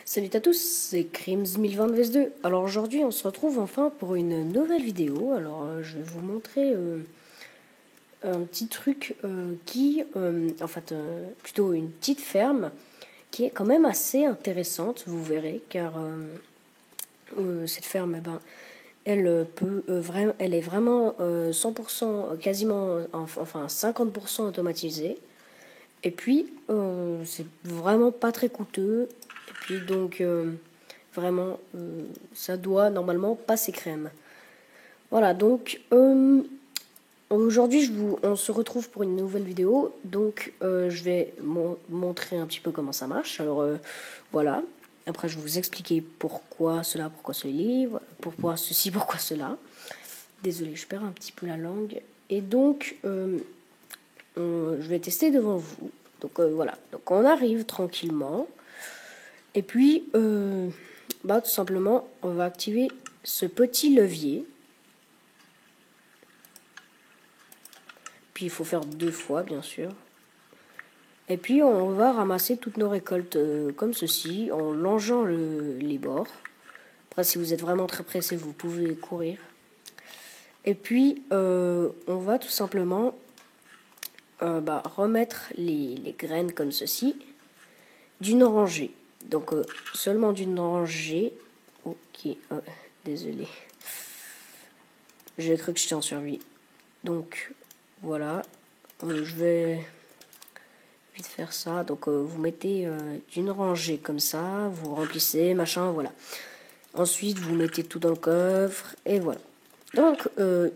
Salut à tous, c'est Crims1020 vs2. Alors aujourd'hui on se retrouve enfin pour une nouvelle vidéo. Alors je vais vous montrer un petit truc plutôt une petite ferme qui est quand même assez intéressante, vous verrez, car cette ferme, elle est vraiment 100%, quasiment, enfin 50% automatisée. Et puis, c'est vraiment pas très coûteux. Et puis donc, vraiment, ça doit normalement passer crème. Voilà, donc, aujourd'hui, on se retrouve pour une nouvelle vidéo. Donc, je vais montrer un petit peu comment ça marche. Alors, voilà. Après, je vais vous expliquer pourquoi cela, pourquoi cela, pourquoi ceci, pourquoi cela. Désolé, je perds un petit peu la langue. Et donc, je vais tester devant vous. Donc voilà, donc on arrive tranquillement. Et puis, tout simplement, on va activer ce petit levier. Puis il faut faire 2 fois, bien sûr. Et puis on va ramasser toutes nos récoltes comme ceci, en longeant les bords. Après, si vous êtes vraiment très pressé, vous pouvez courir. Et puis, on va tout simplement remettre les graines comme ceci d'une rangée. Donc, seulement d'une rangée. Ok, désolé. J'ai cru que j'étais en survie. Donc, voilà. Je vais vite faire ça. Donc, vous mettez d'une rangée comme ça. Vous remplissez, machin, voilà. Ensuite, vous mettez tout dans le coffre. Et voilà. Donc,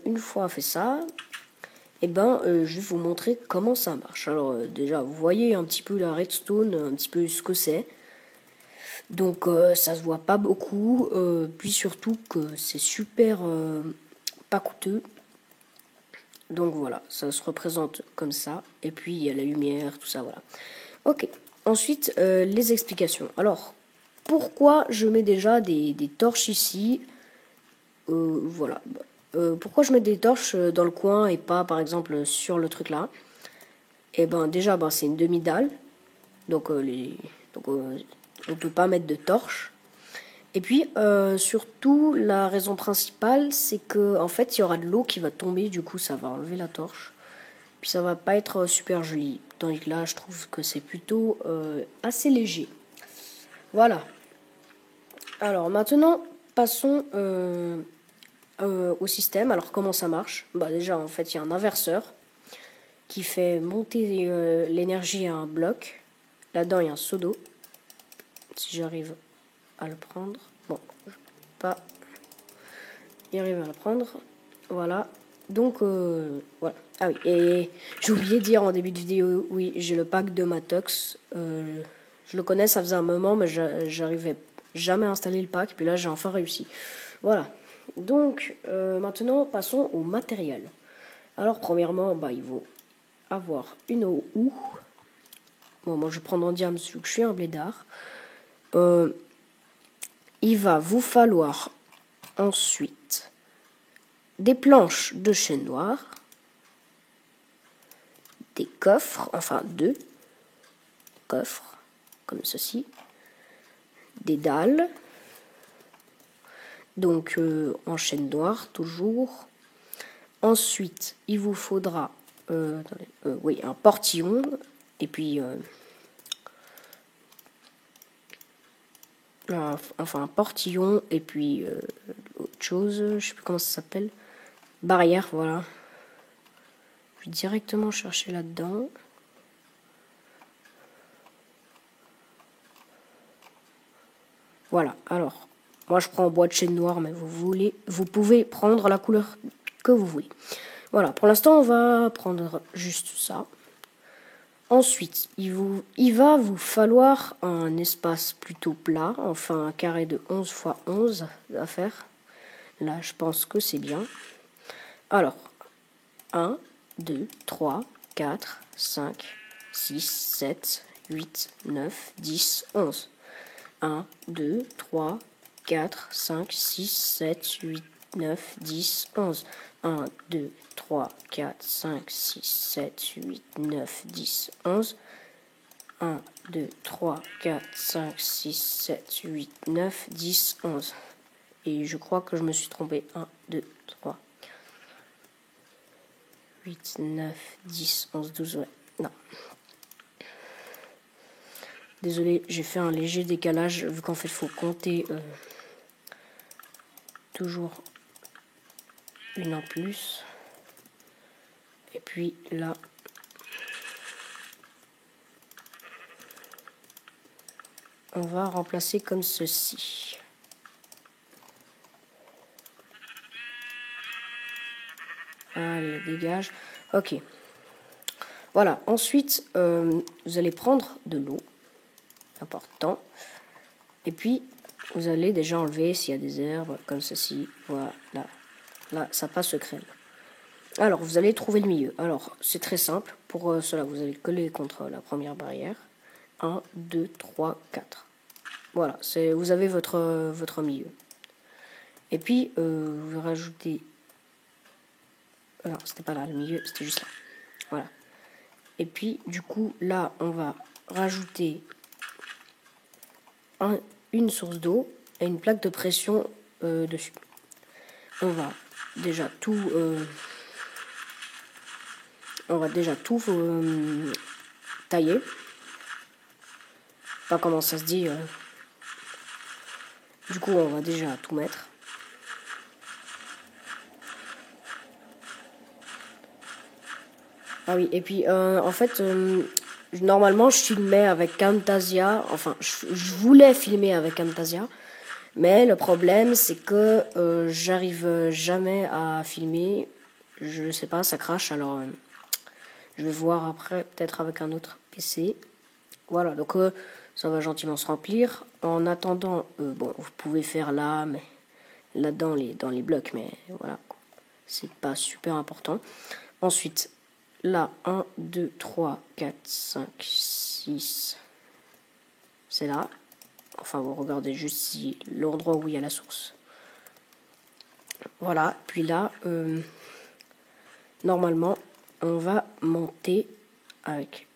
une fois fait ça, je vais vous montrer comment ça marche. Alors, déjà, vous voyez un petit peu la redstone, un petit peu ce que c'est. Donc ça se voit pas beaucoup, puis surtout que c'est super pas coûteux. Donc voilà, ça se représente comme ça. Et puis il y a la lumière, tout ça, voilà. Ok, ensuite les explications. Alors, pourquoi je mets déjà des torches ici? Voilà. Pourquoi je mets des torches dans le coin et pas par exemple sur le truc là? Et déjà, c'est une demi-dalle. Donc, on peut pas mettre de torches. Et puis, surtout, la raison principale, c'est que en fait, il y aura de l'eau qui va tomber, du coup, ça va enlever la torche. Puis ça va pas être super joli. Tandis que là, je trouve que c'est plutôt assez léger. Voilà. Alors maintenant, passons au système. Alors comment ça marche? Déjà, en fait, il y a un inverseur qui fait monter l'énergie à un bloc. Là-dedans, il y a un seau d'eau. Si j'arrive à le prendre. Bon, je peux pas y arriver à le prendre. Voilà. Donc, voilà. Ah oui, et j'ai oublié de dire en début de vidéo, oui, j'ai le pack de Matox. Je le connais, ça faisait un moment, mais j'arrivais jamais à installer le pack. Puis là, j'ai enfin réussi. Voilà. Donc, maintenant, passons au matériel. Alors, premièrement, il faut avoir une houe. Bon, moi, je prends en diam, vu que je suis un blédard. Il va vous falloir ensuite des planches de chêne noir, des coffres, enfin 2 coffres, comme ceci, des dalles, donc en chêne noir toujours. Ensuite, il vous faudra un portillon, et puis un portillon, et puis autre chose, je sais plus comment ça s'appelle, barrière, voilà. Je vais directement chercher là-dedans. Voilà, alors, moi je prends en bois de chêne noir, mais vous pouvez prendre la couleur que vous voulez. Voilà, pour l'instant on va prendre juste ça. Ensuite, il va vous falloir un espace plutôt plat, enfin un carré de 11 x 11 à faire. Là, je pense que c'est bien. Alors, 1, 2, 3, 4, 5, 6, 7, 8, 9, 10, 11. 1, 2, 3, 4, 5, 6, 7, 8, 9, 10, 11. 1, 2, 3, 4, 5, 6, 7, 8, 9, 10, 11. 1, 2, 3, 4, 5, 6, 7, 8, 9, 10, 11. Et je crois que je me suis trompé. 1, 2, 3, 8, 9, 10, 11, 12, ouais. Non. Désolé, j'ai fait un léger décalage, vu qu'en fait, il faut compter toujours une en plus. Et puis là, on va remplacer comme ceci. Allez, dégage. Ok. Voilà. Ensuite, vous allez prendre de l'eau. Important. Et puis, vous allez déjà enlever s'il y a des herbes, comme ceci. Voilà. Là, ça passe crème. Alors, vous allez trouver le milieu. Alors, c'est très simple. Pour cela, vous allez coller contre la première barrière. 1, 2, 3, 4. Voilà, vous avez votre milieu. Et puis, vous rajoutez... Non, c'était pas là, le milieu, c'était juste là. Voilà. Et puis, du coup, là, on va rajouter une source d'eau et une plaque de pression dessus. On va déjà tout... tailler. Pas comment ça se dit. Du coup, on va déjà tout mettre. Ah oui, et puis en fait, normalement je filmais avec Camtasia, enfin je voulais filmer avec Camtasia, mais le problème c'est que j'arrive jamais à filmer, je sais pas, ça crache, alors je vais voir après, peut-être avec un autre PC. Voilà, donc ça va gentiment se remplir. En attendant, bon, vous pouvez faire là, mais là dans les blocs, mais voilà, c'est pas super important. Ensuite, là, 1, 2, 3, 4, 5, 6. C'est là. Enfin, vous regardez juste si l'endroit où il y a la source. Voilà. Puis là, normalement, on va monter avec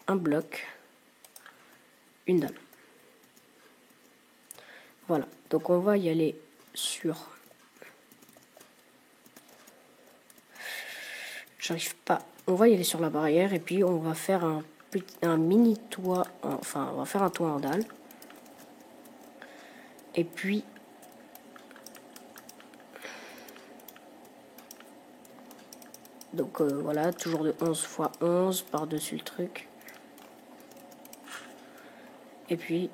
un bloc, une dalle. Voilà. Donc, on va y aller sur... J'arrive pas. On va y aller sur la barrière et puis on va faire un mini toit. Enfin, on va faire un toit en dalle. Et puis... Donc voilà, toujours de 11 x 11 par-dessus le truc. Et puis,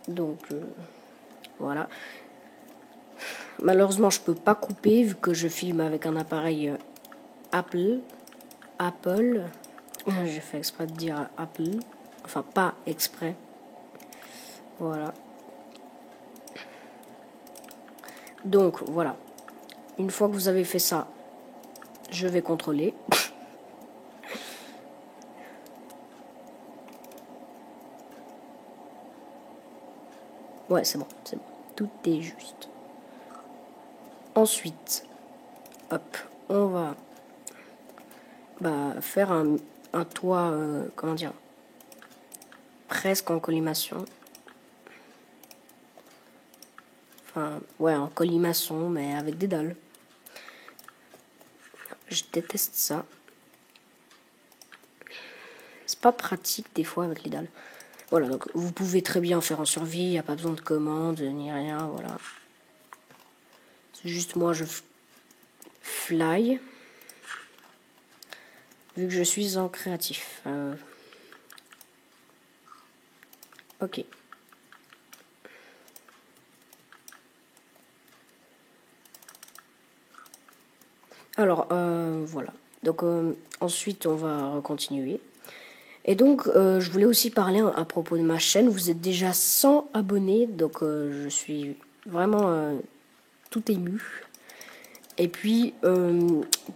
donc, voilà. Malheureusement, je peux pas couper vu que je filme avec un appareil Apple. J'ai fait exprès de dire Apple. Enfin, pas exprès. Voilà. Donc, voilà. Une fois que vous avez fait ça, je vais contrôler. Ouais, c'est bon, c'est bon. Tout est juste. Ensuite, hop, on va faire un toit, comment dire, presque en colimaçon. Enfin, ouais, en colimaçon, mais avec des dalles. Je déteste ça. C'est pas pratique des fois avec les dalles. Voilà, donc vous pouvez très bien faire en survie, il n'y a pas besoin de commande ni rien, voilà. C'est juste moi, je fly. Vu que je suis en créatif. Ok. Alors, voilà. Donc, ensuite, on va continuer. Et donc, je voulais aussi parler à propos de ma chaîne. Vous êtes déjà 100 abonnés, donc je suis vraiment tout ému. Et puis,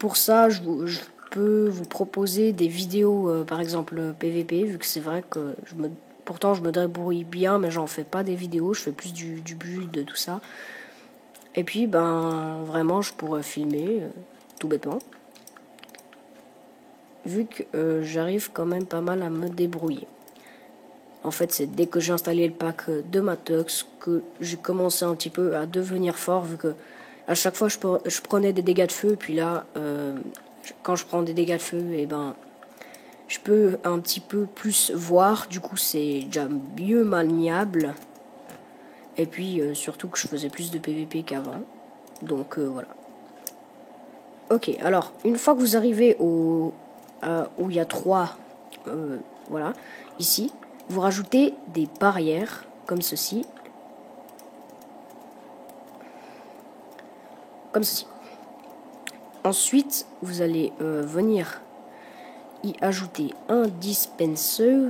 pour ça, je peux vous proposer des vidéos, par exemple PVP, vu que c'est vrai que pourtant je me débrouille bien, mais j'en fais pas des vidéos, je fais plus du build, de tout ça. Et puis, ben, vraiment, je pourrais filmer, tout bêtement. Vu que j'arrive quand même pas mal à me débrouiller. En fait, c'est dès que j'ai installé le pack de Matox que j'ai commencé un petit peu à devenir fort, vu que à chaque fois je prenais des dégâts de feu, et puis là, quand je prends des dégâts de feu, et ben je peux un petit peu plus voir, du coup c'est déjà mieux maniable. Et puis surtout que je faisais plus de PVP qu'avant. Donc voilà. Ok, alors une fois que vous arrivez où il y a trois, voilà, ici, vous rajoutez des barrières comme ceci. Comme ceci. Ensuite, vous allez venir y ajouter un dispenser.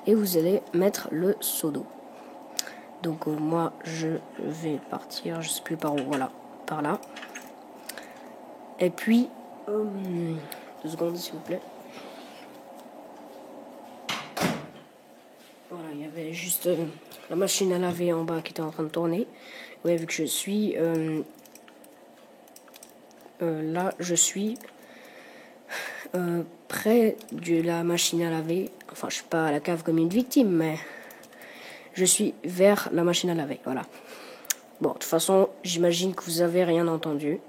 Et vous allez mettre le seau d'eau. Donc moi, je vais partir, je sais plus par où, voilà, par là. Et puis, 2 secondes s'il vous plaît. Voilà, il y avait juste la machine à laver en bas qui était en train de tourner. Ouais, vu que je suis là, je suis près de la machine à laver. Enfin, je suis pas à la cave comme une victime, mais je suis vers la machine à laver. Voilà. Bon, de toute façon, j'imagine que vous avez rien entendu,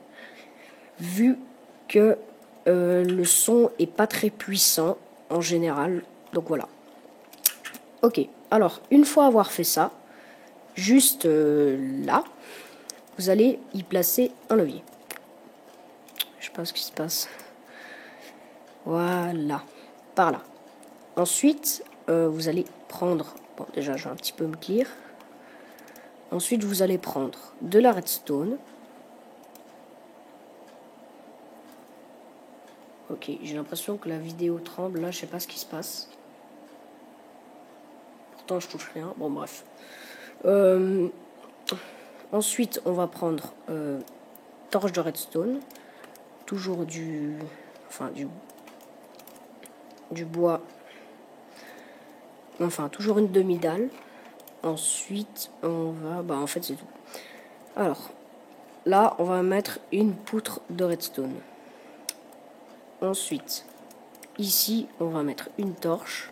vu que le son est pas très puissant en général. Donc voilà. Ok. Alors, une fois avoir fait ça, juste là, vous allez y placer un levier. Je sais pas ce qui se passe. Voilà. Par là. Ensuite, vous allez prendre... Bon, déjà, je vais un petit peu me clear. Ensuite, vous allez prendre de la redstone. Ok, j'ai l'impression que la vidéo tremble. Là, je sais pas ce qui se passe. Pourtant, je touche rien. Bon, bref. Ensuite, on va prendre torche de redstone. Toujours du... Enfin, du bois. Enfin, toujours une demi-dalle. Ensuite, on va... Bah, en fait, c'est tout. Alors, là, on va mettre une poutre de redstone. Ensuite, ici, on va mettre une torche.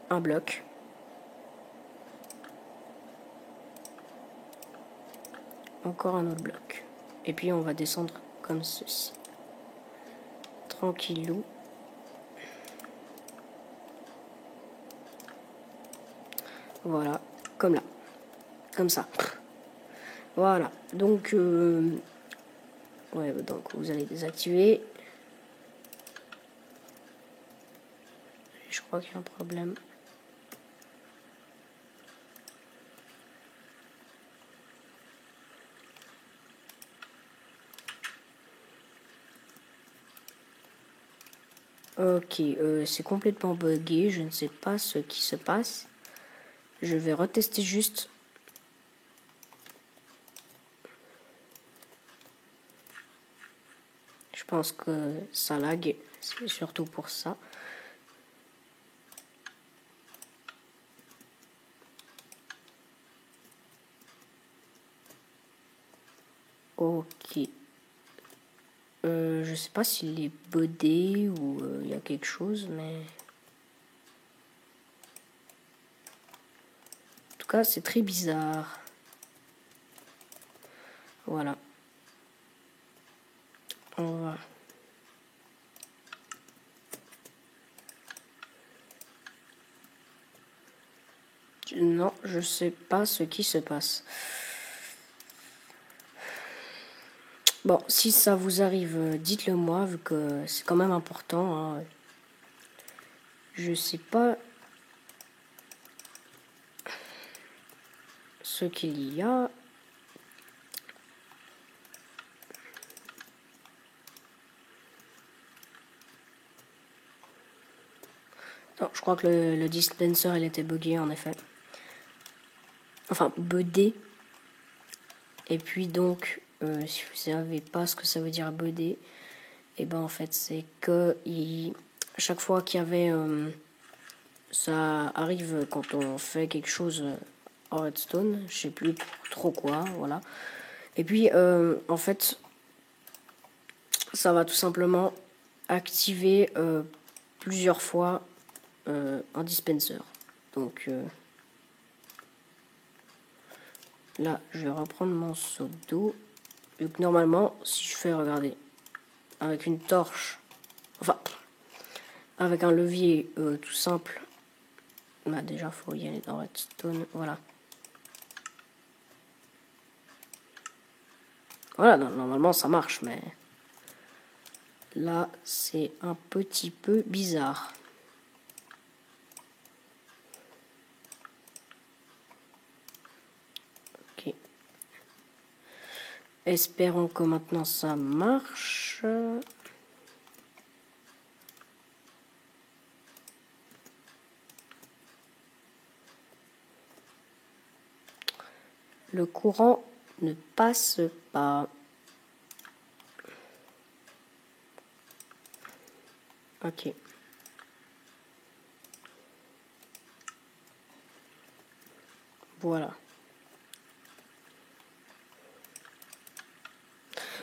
Un bloc. Encore un autre bloc. Et puis, on va descendre comme ceci. Tranquillou. Voilà, comme là. Comme ça. Voilà. Donc, ouais, donc vous allez désactiver. Je crois qu'il y a un problème. Ok, c'est complètement buggé. Je ne sais pas ce qui se passe. Je vais retester juste. Je pense que ça lag. C'est surtout pour ça. Ok. Je sais pas s'il est bodé ou il y a quelque chose, mais... En tout cas, c'est très bizarre. Voilà. On va... Non, je sais pas ce qui se passe. Bon, si ça vous arrive, dites-le moi, vu que c'est quand même important. Hein. Je sais pas ce qu'il y a. Non, je crois que le dispenser, il était buggé, en effet. Enfin, buggé. Et puis donc, si vous savez pas ce que ça veut dire buggé, et ben en fait, c'est que à chaque fois qu'il y avait... ça arrive quand on fait quelque chose en redstone, je sais plus trop quoi, voilà. Et puis, en fait, ça va tout simplement activer plusieurs fois un dispenser. Donc là, je vais reprendre mon seau d'eau. Donc normalement, si je fais, regardez, avec une torche, enfin, avec un levier tout simple, bah déjà, faut y aller dans Redstone, voilà. Voilà, normalement ça marche, mais là, c'est un petit peu bizarre. Ok. Espérons que maintenant ça marche. Le courant ne passe pas. Ok. Voilà.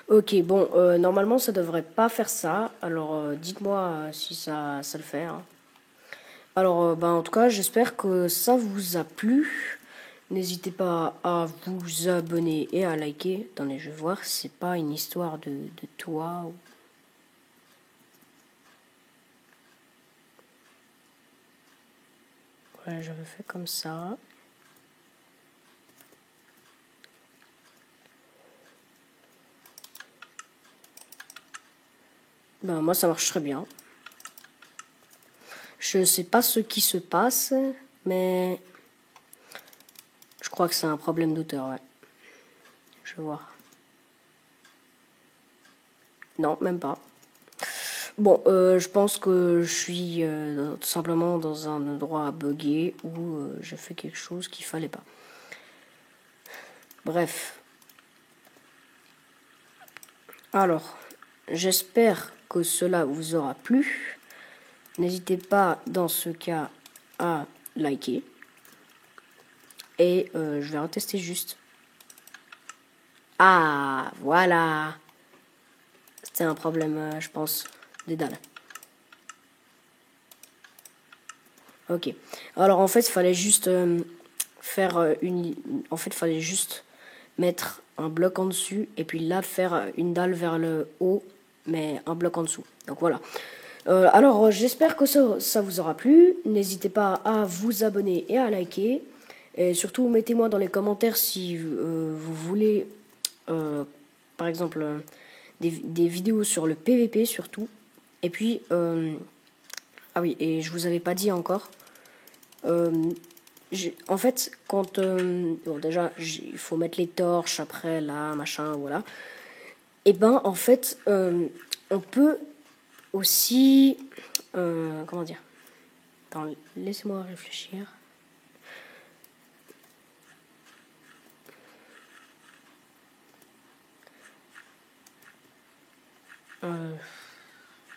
Ok, bon, normalement ça devrait pas faire ça. Alors dites-moi si ça le fait, hein. Alors, ben, en tout cas, j'espère que ça vous a plu. N'hésitez pas à vous abonner et à liker. Attendez, je vais voir, c'est pas une histoire de toi. Voilà, j'avais fait comme ça. Ben, moi, ça marche très bien. Je sais pas ce qui se passe, mais je crois que c'est un problème d'auteur, ouais. Je vais voir. Non, même pas. Bon, je pense que je suis tout simplement dans un endroit buggé où j'ai fait quelque chose qu'il fallait pas. Bref. Alors, j'espère que cela vous aura plu. N'hésitez pas dans ce cas à liker. Et je vais retester juste. Ah, voilà. C'était un problème, je pense, des dalles. Ok. Alors en fait, il fallait juste faire En fait, il fallait juste mettre un bloc en dessus et puis là faire une dalle vers le haut, mais un bloc en dessous. Donc voilà. Alors j'espère que ça vous aura plu. N'hésitez pas à vous abonner et à liker. Et surtout, mettez-moi dans les commentaires si vous voulez, par exemple, des vidéos sur le PVP surtout. Et puis, ah oui, et je vous avais pas dit encore. Euh, En fait, quand bon, déjà il faut mettre les torches après là machin voilà. Et ben en fait on peut aussi comment dire. Attends, laissez-moi réfléchir.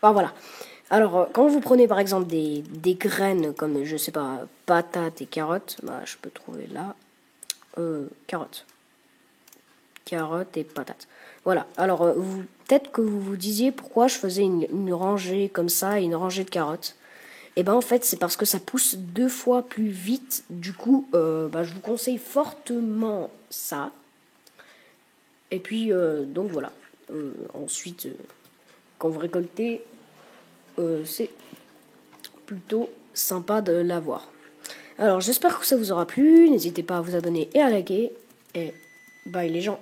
Ah voilà. Alors quand vous prenez par exemple des graines comme je sais pas patates et carottes, bah je peux trouver là carottes. Carottes et patates. Voilà. Alors, peut-être que vous vous disiez pourquoi je faisais une rangée comme ça et une rangée de carottes. Et ben en fait, c'est parce que ça pousse 2 fois plus vite. Du coup, bah, je vous conseille fortement ça. Et puis, donc voilà. Ensuite, quand vous récoltez, c'est plutôt sympa de l'avoir. Alors, j'espère que ça vous aura plu. N'hésitez pas à vous abonner et à liker. Et bye les gens.